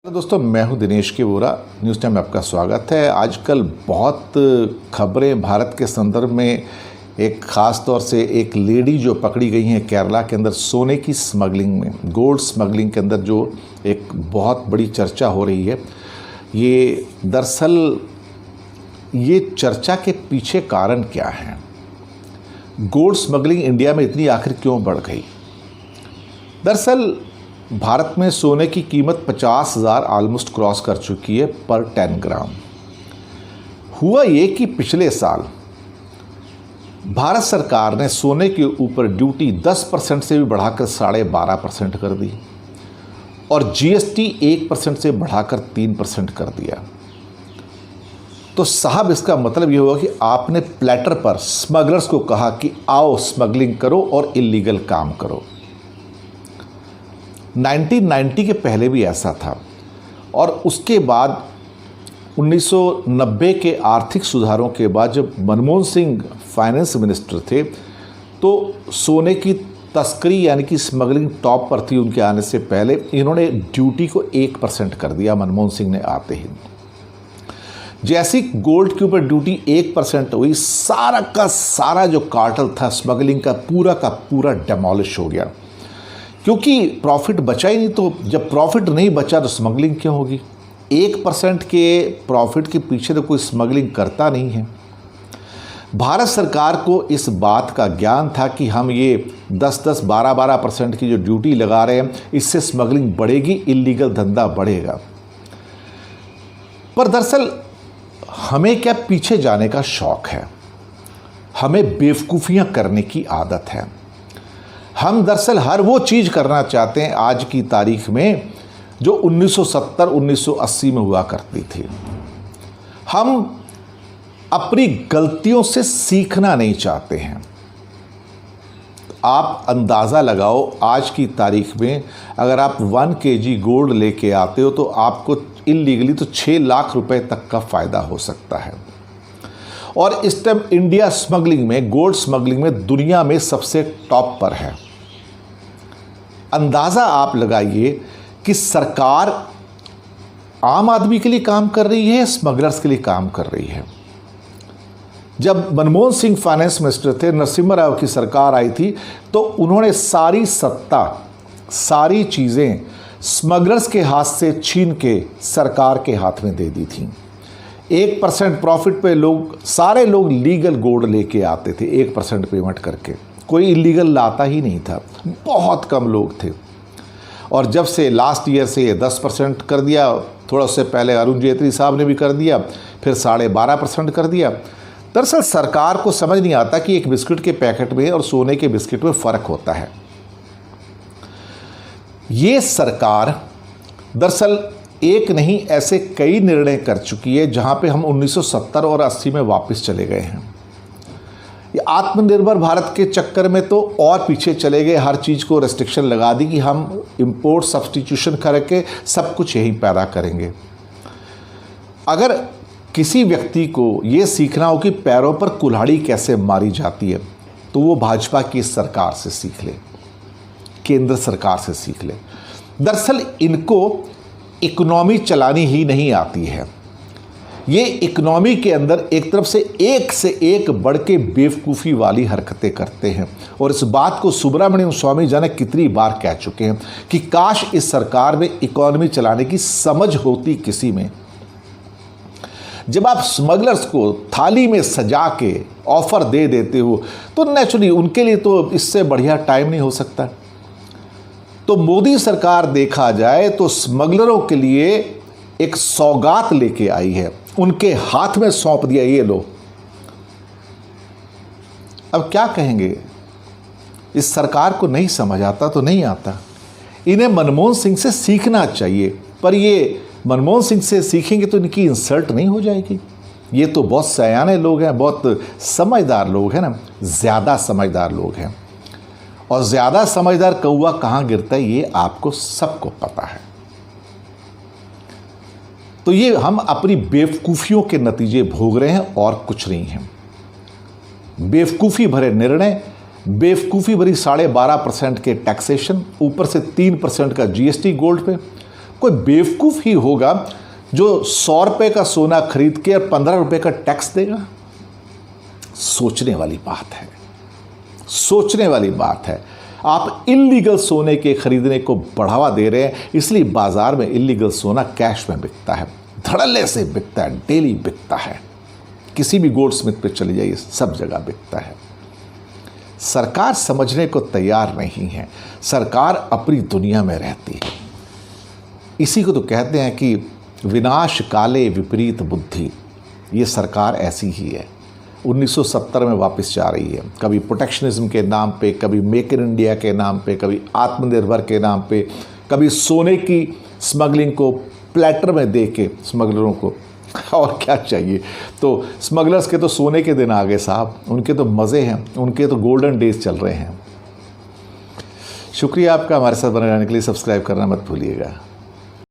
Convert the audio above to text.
Hello दोस्तों, मैं हूं दिनेश के वोरा। न्यूज़ टाइम में आपका स्वागत है। आजकल बहुत खबरें भारत के संदर्भ में, एक ख़ास तौर से एक लेडी जो पकड़ी गई हैं केरला के अंदर सोने की स्मगलिंग में, गोल्ड स्मगलिंग के अंदर जो एक बहुत बड़ी चर्चा हो रही है। ये दरअसल ये चर्चा के पीछे कारण क्या है? गोल्ड स्मगलिंग इंडिया में इतनी आखिर क्यों बढ़ गई? दरअसल भारत में सोने की कीमत 50,000 ऑलमोस्ट क्रॉस कर चुकी है पर 10 ग्राम। हुआ ये कि पिछले साल भारत सरकार ने सोने के ऊपर ड्यूटी 10% से भी बढ़ाकर 12.5% कर दी और जीएसटी 1% से बढ़ाकर 3% कर दिया। तो साहब, इसका मतलब ये हुआ कि आपने प्लेटर पर स्मगलर्स को कहा कि आओ स्मगलिंग करो और इलीगल काम करो। 1990 के पहले भी ऐसा था और उसके बाद 1990 के आर्थिक सुधारों के बाद जब मनमोहन सिंह फाइनेंस मिनिस्टर थे तो सोने की तस्करी यानी कि स्मगलिंग टॉप पर थी। उनके आने से पहले इन्होंने ड्यूटी को 1% कर दिया पूर्व सिंह ने आते ही। जैसी गोल्ड के ऊपर ड्यूटी 1% हुई, सारा का सारा जो कार्टल था स्मगलिंग का पूरा डेमोलिश हो गया, क्योंकि प्रॉफिट बचा ही नहीं। तो जब प्रॉफिट नहीं बचा तो स्मगलिंग क्यों होगी? 1% के प्रॉफिट के पीछे तो कोई स्मगलिंग करता नहीं है। भारत सरकार को इस बात का ज्ञान था कि हम ये 10-10, 12-12% की जो ड्यूटी लगा रहे हैं, इससे स्मगलिंग बढ़ेगी, इलीगल धंधा बढ़ेगा। पर दरअसल हमें क्या पीछे जाने का शौक है, हमें बेवकूफ़ियाँ करने की आदत है। हम दरअसल हर वो चीज़ करना चाहते हैं आज की तारीख में जो 1970-1980 में हुआ करती थी। हम अपनी गलतियों से सीखना नहीं चाहते हैं। आप अंदाज़ा लगाओ, आज की तारीख में अगर आप 1 kg गोल्ड लेके आते हो तो आपको इलीगली तो 6 लाख रुपए तक का फ़ायदा हो सकता है। और इस टाइम इंडिया स्मगलिंग में, गोल्ड स्मगलिंग में दुनिया में सबसे टॉप पर है। अंदाज़ा आप लगाइए कि सरकार आम आदमी के लिए काम कर रही है, स्मगलर्स के लिए काम कर रही है। जब मनमोहन सिंह फाइनेंस मिनिस्टर थे, नरसिम्हा राव की सरकार आई थी, तो उन्होंने सारी सत्ता, सारी चीज़ें स्मगलर्स के हाथ से छीन के सरकार के हाथ में दे दी थी। 1% प्रॉफिट पे सारे लोग लीगल गोल्ड लेके आते थे 1% पेमेंट करके। कोई इलीगल लाता ही नहीं था, बहुत कम लोग थे। और जब से लास्ट ईयर से ये 10% कर दिया, थोड़ा उससे पहले अरुण जेटली साहब ने भी कर दिया, फिर 12.5% कर दिया। दरअसल सरकार को समझ नहीं आता कि एक बिस्किट के पैकेट में और सोने के बिस्किट में फ़र्क होता है। ये सरकार दरअसल एक नहीं, ऐसे कई निर्णय कर चुकी है जहां पे हम 1970 और 80 में वापस चले गए हैं। ये आत्मनिर्भर भारत के चक्कर में तो और पीछे चले गए, हर चीज़ को रेस्ट्रिक्शन लगा दी कि हम इंपोर्ट सब्स्टिट्यूशन करके सब कुछ यहीं पैदा करेंगे। अगर किसी व्यक्ति को ये सीखना हो कि पैरों पर कुल्हाड़ी कैसे मारी जाती है तो वो भाजपा की सरकार से सीख ले, केंद्र सरकार से सीख ले। दरअसल इनको इकोनॉमी चलानी ही नहीं आती है। ये इकोनॉमी के अंदर एक तरफ से एक बढ़ के बेवकूफ़ी वाली हरकतें करते हैं। और इस बात को सुब्रमण्यम स्वामी जाने कितनी बार कह चुके हैं कि काश इस सरकार में इकोनॉमी चलाने की समझ होती किसी में। जब आप स्मगलर्स को थाली में सजा के ऑफर दे देते हो तो नेचुरली उनके लिए तो इससे बढ़िया टाइम नहीं हो सकता। तो मोदी सरकार देखा जाए तो स्मगलरों के लिए एक सौगात लेके आई है, उनके हाथ में सौंप दिया, ये लो। अब क्या कहेंगे? इस सरकार को नहीं समझ आता तो नहीं आता। इन्हें मनमोहन सिंह से सीखना चाहिए, पर ये मनमोहन सिंह से सीखेंगे तो इनकी इंसल्ट नहीं हो जाएगी? ये तो बहुत सयाने लोग हैं, बहुत समझदार लोग हैं ना, ज़्यादा समझदार लोग हैं। और ज़्यादा समझदार कौवा कहाँ गिरता है ये आपको सबको पता है। तो ये हम अपनी बेवकूफ़ियों के नतीजे भोग रहे हैं और कुछ नहीं है। बेवकूफ़ी भरे निर्णय, बेवकूफ़ी भरी 12.5% के टैक्सेशन, ऊपर से 3% का जीएसटी गोल्ड पे, कोई बेवकूफ़ ही होगा जो 100 रुपये का सोना खरीद के और 15 रुपये का टैक्स देगा। सोचने वाली बात है, सोचने वाली बात है। आप इल्लीगल सोने के खरीदने को बढ़ावा दे रहे हैं, इसलिए बाजार में इल्लीगल सोना कैश में बिकता है, धड़ल्ले से बिकता है, डेली बिकता है। किसी भी गोल्ड स्मिथ पे चले जाइए, सब जगह बिकता है। सरकार समझने को तैयार नहीं है, सरकार अपनी दुनिया में रहती है। इसी को तो कहते हैं कि विनाश काले विपरीत बुद्धि। ये सरकार ऐसी ही है, 1970 में वापस जा रही है। कभी प्रोटेक्शनिज्म के नाम पे, कभी मेक इन इंडिया के नाम पे, कभी आत्मनिर्भर के नाम पे, कभी सोने की स्मगलिंग को प्लेटर में दे के स्मगलरों को। और क्या चाहिए। तो स्मगलर्स के तो सोने के दिन आ गए साहब, उनके तो मज़े हैं, उनके तो गोल्डन डेज चल रहे हैं। शुक्रिया आपका हमारे साथ बने रहने के लिए। सब्सक्राइब करना मत भूलिएगा।